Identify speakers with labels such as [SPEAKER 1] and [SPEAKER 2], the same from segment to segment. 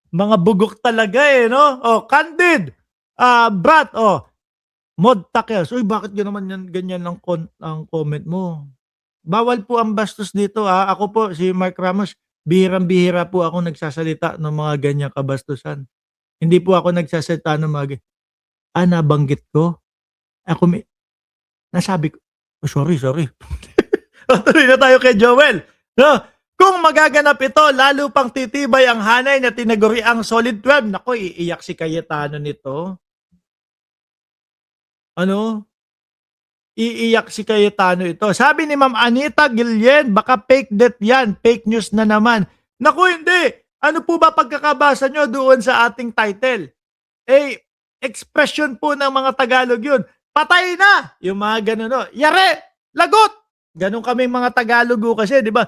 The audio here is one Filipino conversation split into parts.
[SPEAKER 1] Mga bugok talaga, eh, 'no? Oh, Candid, Brat, oh, Mod Takers, "Uy, bakit naman yan ganyan ang comment mo? Bawal po ang bastos dito, Ako po si Mark Ramos, bihirang-bihira po ako nagsasalita ng mga ganyang kabastusan. Hindi po ako nagsasalita ng mga nabanggit ko? Ako nasabi ko, oh, sorry, sorry." Oh, tuloy na tayo kay Joel, 'no? Kung magaganap ito, lalo pang titibay ang hanay na tinaguriang Solid 12. Naku, iiyak si Cayetano nito. Ano, iiyak si Cayetano ito. Sabi ni Ma'am Anita Guillen, baka fake death yan, fake news na naman. Naku, hindi. Ano po ba pagkakabasa nyo doon sa ating title? Eh, expression po ng mga Tagalog yun. Patay na! Yung mga ganun, no? Yare! Lagot! Ganun kami mga Tagalog kasi, di ba?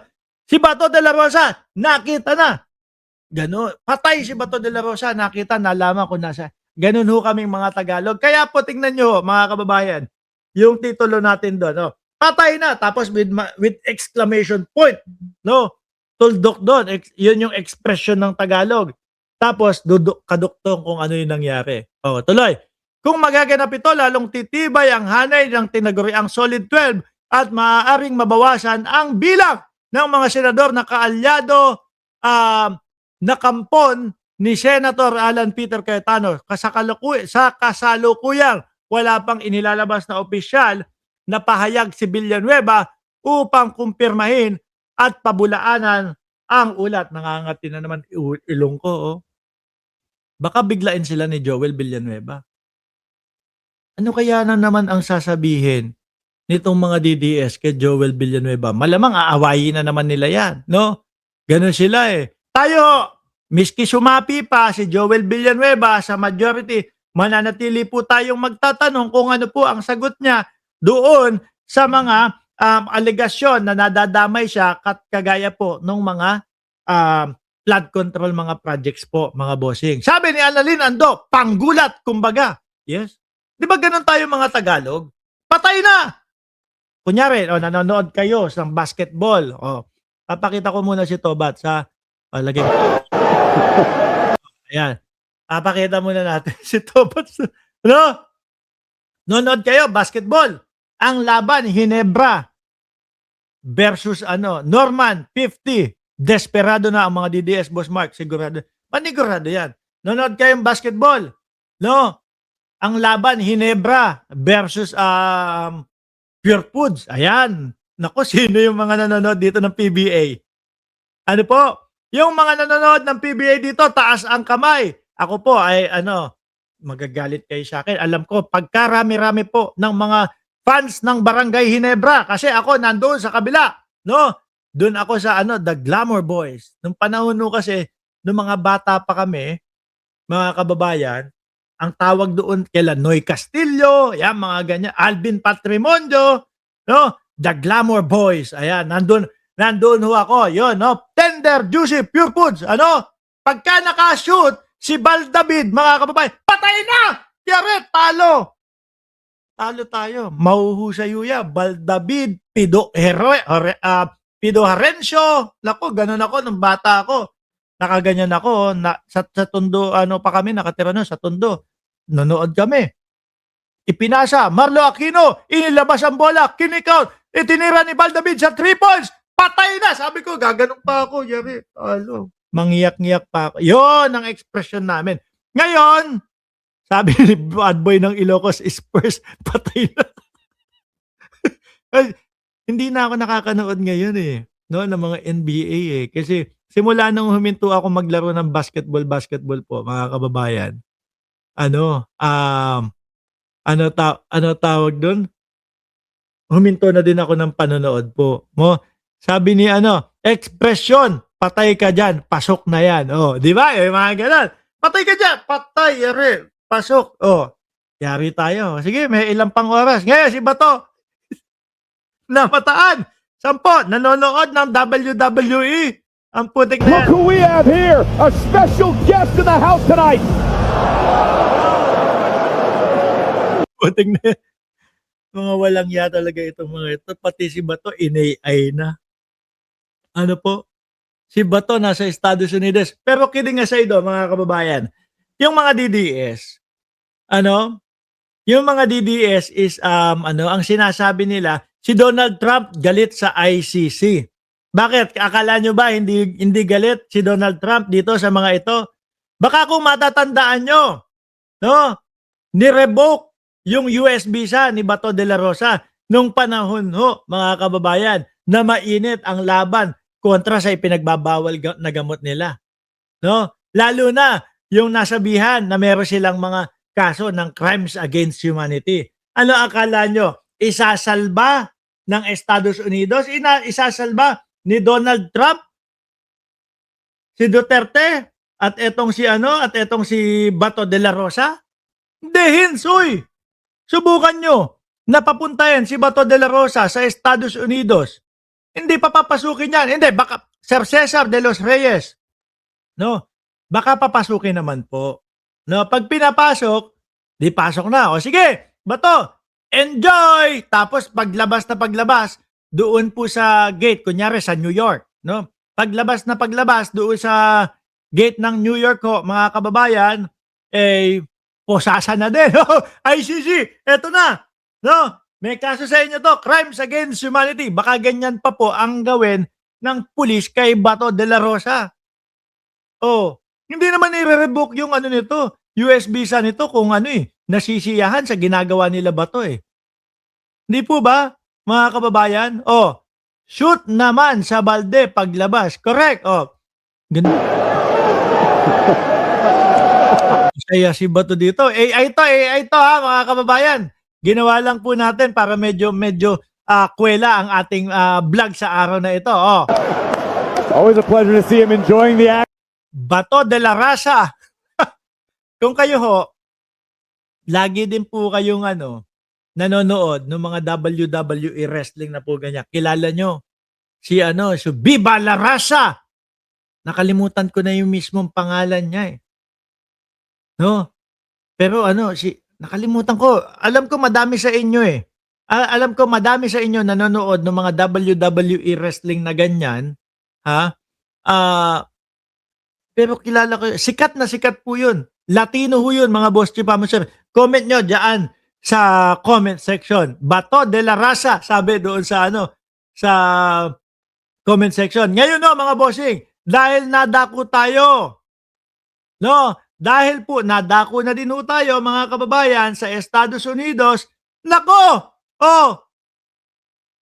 [SPEAKER 1] Si Bato de la Rosa, nakita na. Ganun. Patay si Bato de la Rosa, nakita, nalaman ko nasa. Ganun ho kaming mga Tagalog. Kaya po tingnan nyo, mga kababayan, yung titulo natin doon, no? Patay na, tapos with exclamation point, no? Tuldok doon, yun yung expression ng Tagalog. Tapos kaduktong kung ano yung nangyari. Oh, tuloy. Kung magaganap ito, lalong titibay ang hanay ng tinaguriang Solid 12 at maaaring mabawasan ang bilang ng mga senador na kaalyado, na kampon ni Senator Alan Peter Cayetano. Sa kasalukuyang wala pang inilalabas na opisyal na pahayag si Villanueva upang kumpirmahin at pabulaanan ang ulat. Nangangati na naman ilong ko, oh. Baka biglain sila ni Joel Villanueva. Ano kaya na naman ang sasabihin nitong mga DDS kay Joel Villanueva? Malamang aawayin na naman nila yan, no? Ganun sila, eh. Tayo, miski sumapi pa si Joel Villanueva sa majority, mananatili po tayong magtatanong kung ano po ang sagot niya doon sa mga alegasyon na nadadamay siya kagaya po ng mga flood control mga projects po, mga bossing. Sabi ni Annalyn Ando, panggulat kumbaga. Yes. Di ba ganun tayo mga Tagalog? Patay na! Kunyari, nanonood kayo sa basketball. Papakita ko muna si Tobat sa lagay ko. Ayan. Papakita muna natin si Tobat. No? Nanonood kayo, basketball. Ang laban, Hinebra versus Norman, 50. Desperado na ang mga DDS, Boss Mark. Sigurado. Panigurado yan. Nanonood kayong basketball. No? Ang laban, Hinebra versus Pure Foods. Ayan. Naku, sino yung mga nanonood dito ng PBA? Ano po? Yung mga nanonood ng PBA dito, taas ang kamay. Ako po ay magagalit kayo sa akin. Alam ko, pagkarami-rami po ng mga fans ng Barangay Hinebra, kasi ako nandoon sa kabila, no? Doon ako sa The Glamour Boys. Nung panahon kasi, nung mga bata pa kami, mga kababayan, ang tawag doon kila Noy Castillo, yan, mga ganyan, Alvin Patrimonio, no? The Glamour Boys. Ayan, nandun ho ako. Yun, no? Tender, juicy, pure foods. Pagka nakashoot, si Bal David, mga kababayan, patay na! Yari, talo. Talo tayo. Mahuhusay ya. Bal David, Pido Harencio. Lako, ganun ako nung bata ako. Nakaganyan ako. Sa Tondo, pa kami, nakatira sa Tondo. Nanood kami. Ipinasa, Marlo Aquino, inilabas ang bola, kinikount, itinira ni Bal David sa 3 points, patay na. Sabi ko, gaganong pa ako, yari, manghiyak-ngiyak pa ako. Yun ang expression namin. Ngayon, sabi ni Bad Boy ng Ilocos, Spurs, patay na. Hindi na ako nakakanood ngayon no, ng mga NBA Kasi simula nung huminto ako maglaro ng basketball po, mga kababayan, tawag doon? Huminto na din ako ng panonood po. Sabi ni expression, patay ka dyan, pasok na yan. Di ba? Mga ganun. Patay ka dyan, patay, yari, pasok. Yari tayo. Sige, may ilang pang oras. Ngayon, si Bato, namataan. 10, nanonood ng WWE. Ang putik na yan.
[SPEAKER 2] Look who we have here, a special guest in the house tonight.
[SPEAKER 1] Putik na yan. Mga walang ya talaga itong mga ito. Pati si Bato, in-AI na. Ano po? Si Bato nasa Estados Unidos. Pero kidding aside, mga kababayan, yung mga DDS, ano, yung mga DDS is, ang sinasabi nila, si Donald Trump galit sa ICC. Bakit? Akala nyo ba hindi galit si Donald Trump dito sa mga ito? Baka kung matatandaan nyo, no? Ni-revoke yung US visa ni Bato de la Rosa nung panahon ho, mga kababayan, na mainit ang laban kontra sa ipinagbabawal na gamot nila. No? Lalo na yung nasabihan na meron silang mga kaso ng crimes against humanity. Ano akala nyo? Isasalba ng Estados Unidos? Isasalba ni Donald Trump? Si Duterte? At etong si Bato de la Rosa? Hindi, hinsoy. Subukan nyo na papuntahin si Bato de la Rosa sa Estados Unidos. Hindi pa papasukin yan. Hindi, baka Sir Cesar de los Reyes. No? Baka papasukin naman po. No, pag pinapasok, di pasok na. O sige, Bato, enjoy! Tapos paglabas, doon po sa gate, kunyari sa New York. No? Paglabas, doon sa gate ng New York ho, mga kababayan, posasa na din. ICC, eto na. No? May kaso sa inyo to, crimes against humanity. Baka ganyan pa po ang gawin ng pulis kay Bato de la Rosa. Oh, hindi naman i-revoke yung nito, US visa nito kung nasisiyahan sa ginagawa nila Bato eh. Hindi po ba, mga kababayan? Oh, shoot naman sa balde paglabas. Correct. Oh. Kaya si Bato dito. AI to ha, mga kababayan. Ginawa lang po natin para medyo kwela ang ating vlog sa araw na ito. Oh.
[SPEAKER 2] Always a pleasure to see him enjoying the action.
[SPEAKER 1] Bato de la Raza. Kung kayo ho, lagi din po kayong nanonood ng mga WWE wrestling na po ganyan. Kilala nyo si Viva la Raza. Nakalimutan ko na yung mismong pangalan niya eh. No? Pero nakalimutan ko. Alam ko madami sa inyo eh. Alam ko madami sa inyo nanonood ng mga WWE wrestling na ganyan. Ha? Pero kilala ko, sikat na sikat po yun. Latino ho yun, mga boss Chipamusher. Comment nyo dyan sa comment section. Bato de la Raza, sabi doon sa sa comment section. Ngayon mga bossing, dahil nadako tayo, dahil po nadako na din ho tayo, mga kababayan, sa Estados Unidos, nako,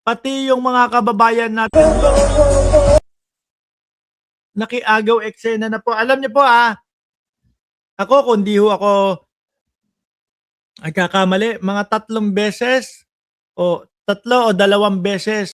[SPEAKER 1] pati yung mga kababayan natin, nakiagaw eksena na po. Alam niyo po ako kung di ho ako nagkakamali, mga 3 beses o 2 beses